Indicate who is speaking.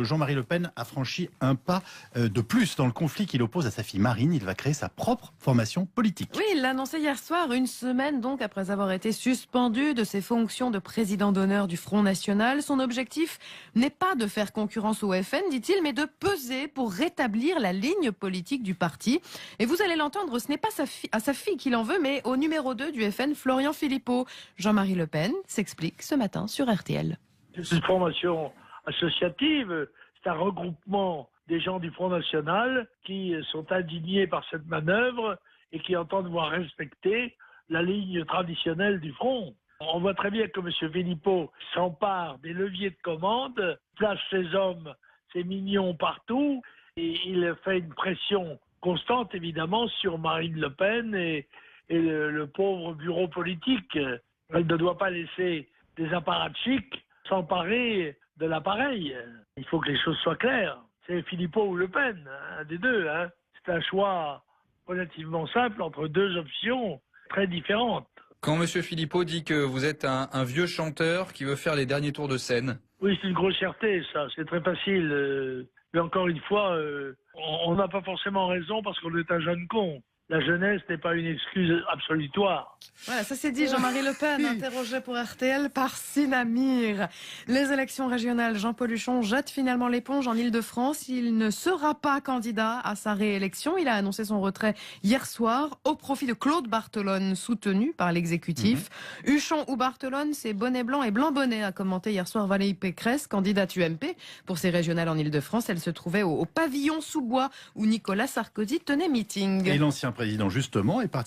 Speaker 1: Jean-Marie Le Pen a franchi un pas de plus dans le conflit qu'il oppose à sa fille Marine. Il va créer sa propre formation politique.
Speaker 2: Oui, il l'a annoncé hier soir, une semaine donc après avoir été suspendu de ses fonctions de président d'honneur du Front National. Son objectif n'est pas de faire concurrence au FN, dit-il, mais de peser pour rétablir la ligne politique du parti. Et vous allez l'entendre, ce n'est pas à sa fille qu'il en veut, mais au numéro 2 du FN, Florian Philippot. Jean-Marie Le Pen s'explique ce matin sur RTL.
Speaker 3: C'est une formation associative, c'est un regroupement des gens du Front National qui sont indignés par cette manœuvre et qui entendent voir respecter la ligne traditionnelle du Front. On voit très bien que M. Philippot s'empare des leviers de commande, place ses hommes, ses mignons partout, et il fait une pression constante évidemment sur Marine Le Pen et le pauvre bureau politique. Elle ne doit pas laisser des apparatchiks s'emparer de l'appareil. Il faut que les choses soient claires. C'est Philippot ou Le Pen, un des deux. C'est un choix relativement simple entre deux options très différentes.
Speaker 4: Quand M. Philippot dit que vous êtes un vieux chanteur qui veut faire les derniers tours de scène.
Speaker 3: Oui, c'est une grossièreté, ça. C'est très facile. Mais encore une fois, on n'a pas forcément raison parce qu'on est un jeune con. La jeunesse n'est pas une excuse absolutoire.
Speaker 2: Voilà, ça c'est dit. Jean-Marie Le Pen, interrogé pour RTL par Sinamir. Les élections régionales, Jean-Paul Huchon jette finalement l'éponge en Ile-de-France. Il ne sera pas candidat à sa réélection. Il a annoncé son retrait hier soir au profit de Claude Barthelone, soutenu par l'exécutif. Huchon ou Barthelone, c'est bonnet blanc et blanc bonnet, a commenté hier soir Valérie Pécresse, candidate UMP pour ces régionales en Ile-de-France. Elle se trouvait au pavillon sous bois où Nicolas Sarkozy tenait meeting.
Speaker 1: Et l'ancien président, justement, est parti